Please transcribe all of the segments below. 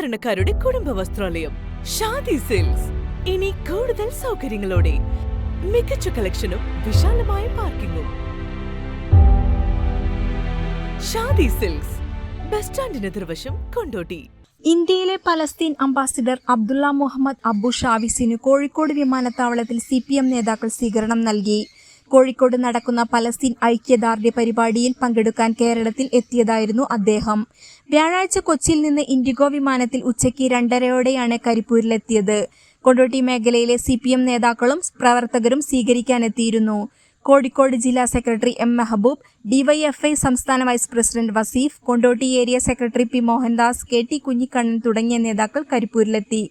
സാധാരണക്കാരുടെ കുടുംബ വസ്ത്രാലയം ഷാദി സിൽക്സ്. ഇനി കൂടുതൽ സൗകര്യങ്ങളോടെ മികച്ച കളക്ഷനും വിശാലമായ പാർക്കിങ്ങും. ഷാദി സിൽക്സ്, ബസ് സ്റ്റാൻഡിന് എതിർവശം, കൊണ്ടോട്ടി. ഇന്ത്യയിലെ Palestine ambassador Abdullah Mohammed Abu ഷാവിസിന് കോഴിക്കോട് വിമാനത്താവളത്തിൽ CPM നേതാക്കൾ സ്വീകരണം നൽകി. കോഴിക്കോട് നടക്കുന്ന പലസ്തീൻ ഐക്യദാർഢ്യ പരിപാടിയിൽ പങ്കെടുക്കാൻ കേരളത്തിൽ എത്തിയതായിരുന്നു അദ്ദേഹം. വ്യാഴാഴ്ച കൊച്ചിയിൽ നിന്ന് ഇൻഡിഗോ വിമാനത്തിൽ ഉച്ചയ്ക്ക് 2:30 കരിപ്പൂരിലെത്തിയത്. കൊണ്ടോട്ടി മേഖലയിലെ CPM നേതാക്കളും പ്രവർത്തകരും സ്വീകരിക്കാനെത്തിയിരുന്നു. കോഴിക്കോട് ജില്ലാ സെക്രട്ടറി M മെഹബൂബ്, DYFI സംസ്ഥാന vice president Vaseef, Kondotty area secretary P Mohandas, KT Kunhikannan തുടങ്ങിയ നേതാക്കൾ കരിപ്പൂരിലെത്തി.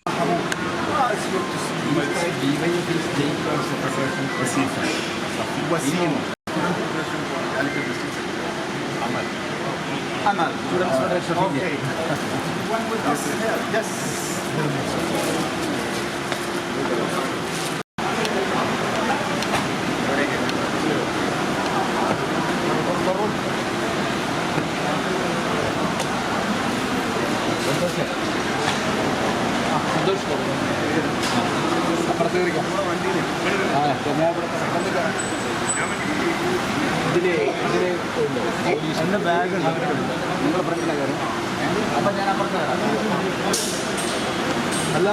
ബാഗ് നിങ്ങളുടെ ഫ്രണ്ടിലെ കാര്യം അപ്പം ഞാൻ അപ്പുറത്ത് അല്ല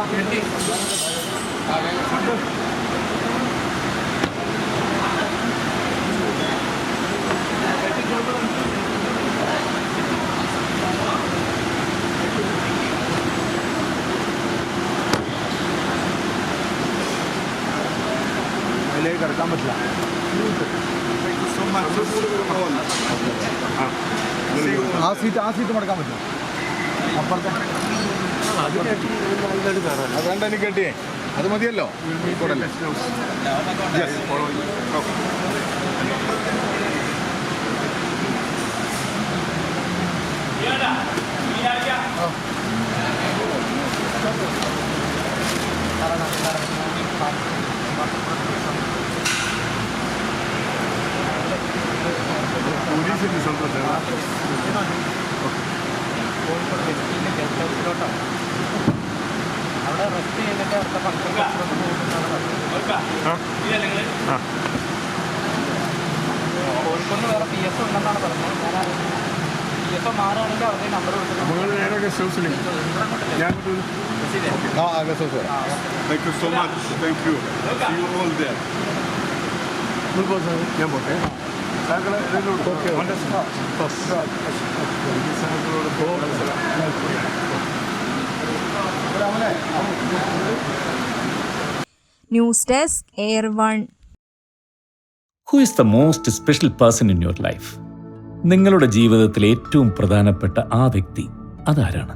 അതിലേക്ക് കിടക്കാൻ പറ്റില്ല. ആ സീറ്റ് മടക്കാൻ പറ്റും. അപ്പുറത്തെ വേണ്ട, എനിക്ക് കെട്ടിയേ അത് മതിയല്ലോ. കോഴിക്കോടല്ലേ? പോലീസിന് സ്വന്തം അവിടെ റെസ്റ്റ് ചെയ്തിട്ട് അടുത്ത ഫംഗ്ഷൻ കോഴിക്കോട് വേറെ PS ഉണ്ടെന്നാണ് പറഞ്ഞത്. ഞാൻ PS മാറുകയാണെങ്കിൽ അവരുടെ നമ്പർ ഞാൻ പോട്ടെ. News desk air 1. Who is the most special person in your life? നിങ്ങളുടെ ജീവിതത്തിലെ ഏറ്റവും പ്രധാനപ്പെട്ട ആ വ്യക്തി അതാരാണ്?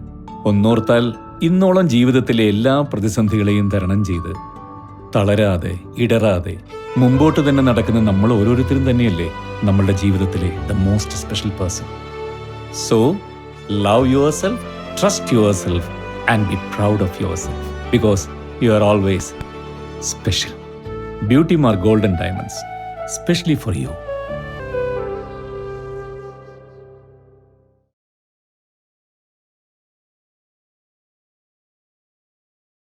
ഒന്നോർത്താൽ ഇന്നോളം ജീവിതത്തിലെ എല്ലാ പ്രതിസന്ധികളെയും തരണം ചെയ്ത് തളരാതെ ഇടറാതെ മുമ്പോട്ട് തന്നെ നടക്കുന്ന നമ്മൾ ഓരോരുത്തരും തന്നെയല്ലേ നമ്മളുടെ ജീവിതത്തിലെ the most special person. So love your self, trust your self and be proud of your self because you are always special. Beauty Mark Golden Diamonds, specially for you.